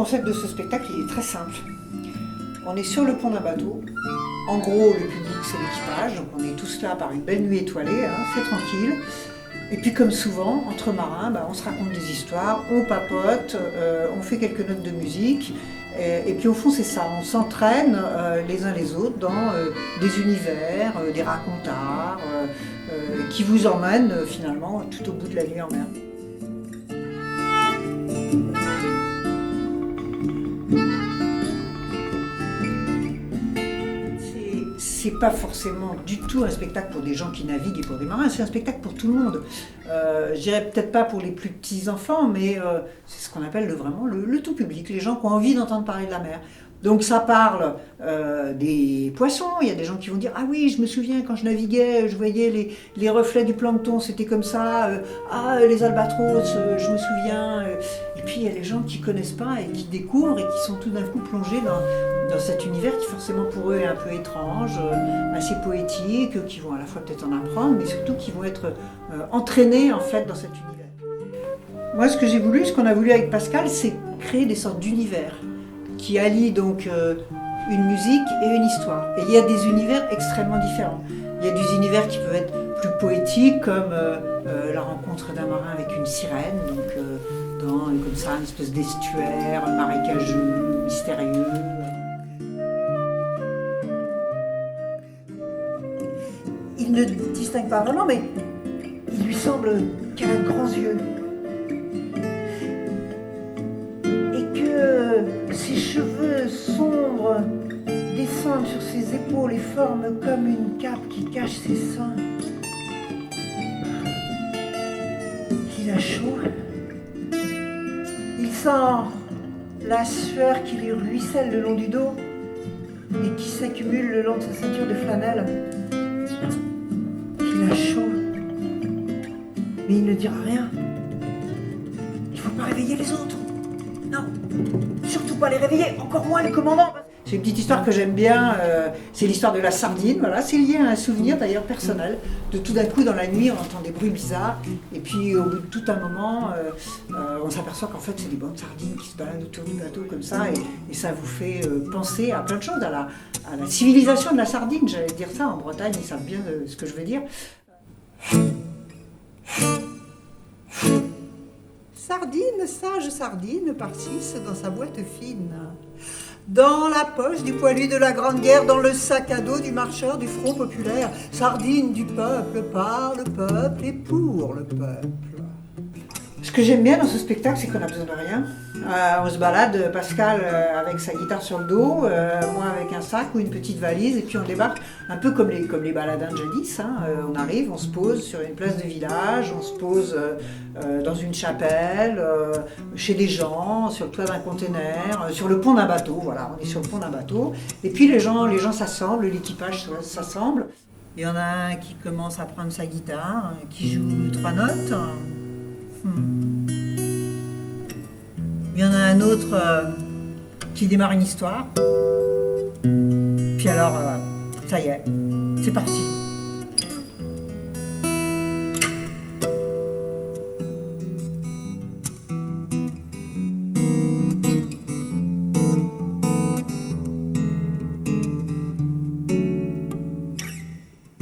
concept de ce spectacle, il est très simple. On est sur le pont d'un bateau. En gros, le public, c'est l'équipage. Donc on est tous là par une belle nuit étoilée, hein, c'est tranquille. Et puis comme souvent, entre marins, on se raconte des histoires, on papote, on fait quelques notes de musique. Et puis au fond, c'est ça, on s'entraîne les uns les autres dans des univers, des racontards, qui vous emmènent finalement tout au bout de la nuit en mer. C'est pas forcément du tout un spectacle pour des gens qui naviguent et pour des marins, c'est un spectacle pour tout le monde. Je dirais peut-être pas pour les plus petits enfants, mais c'est ce qu'on appelle vraiment le tout public, les gens qui ont envie d'entendre parler de la mer. Donc ça parle des poissons, il y a des gens qui vont dire « Ah oui, je me souviens quand je naviguais, je voyais les reflets du plancton, c'était comme ça, ah les albatros, je me souviens ». Et puis il y a les gens qui ne connaissent pas et qui découvrent et qui sont tout d'un coup plongés dans cet univers qui forcément pour eux est un peu étrange, assez poétique, qui vont à la fois peut-être en apprendre, mais surtout qui vont être entraînés en fait dans cet univers. Moi ce que j'ai voulu, ce qu'on a voulu avec Pascal, c'est créer des sortes d'univers qui allient donc une musique et une histoire. Et il y a des univers extrêmement différents. Il y a des univers qui peuvent être plus poétiques, comme la rencontre d'un marin avec une sirène, donc dans comme ça une espèce d'estuaire marécageux, mystérieux. Il ne distingue pas vraiment, mais il lui semble qu'elle a de grands yeux. Et que ses cheveux sombres descendent sur ses épaules et forment comme une cape qui cache ses seins. Il a chaud. Il sent la sueur qui lui ruisselle le long du dos et qui s'accumule le long de sa ceinture de flanelle. Il a chaud, mais il ne dira rien. Il ne faut pas réveiller les autres. Non, surtout pas les réveiller, encore moins le commandant. C'est une petite histoire que j'aime bien, c'est l'histoire de la sardine, voilà. C'est lié à un souvenir d'ailleurs personnel, de tout d'un coup dans la nuit on entend des bruits bizarres, et puis au bout de tout un moment, on s'aperçoit qu'en fait c'est des bandes de sardines qui se baladent autour du bateau comme ça, et ça vous fait penser à plein de choses, à la civilisation de la sardine, j'allais dire ça, en Bretagne ils savent bien ce que je veux dire. Sardine, sage sardine, par 6 dans sa boîte fine. Dans la poche du poilu de la Grande Guerre, dans le sac à dos du marcheur du Front populaire, sardine du peuple, par le peuple et pour le peuple. Ce que j'aime bien dans ce spectacle, c'est qu'on n'a besoin de rien. On se balade, Pascal avec sa guitare sur le dos, moi avec un sac ou une petite valise, et puis on débarque un peu comme les baladins de jadis. Hein. On arrive, on se pose sur une place de village, on se pose dans une chapelle, chez des gens, sur le toit d'un container, sur le pont d'un bateau. Voilà, on est sur le pont d'un bateau. Et puis les gens s'assemblent, l'équipage s'assemble. Il y en a un qui commence à prendre sa guitare, qui joue 3 notes. Il y en a un autre qui démarre une histoire. Puis alors, ça y est, c'est parti.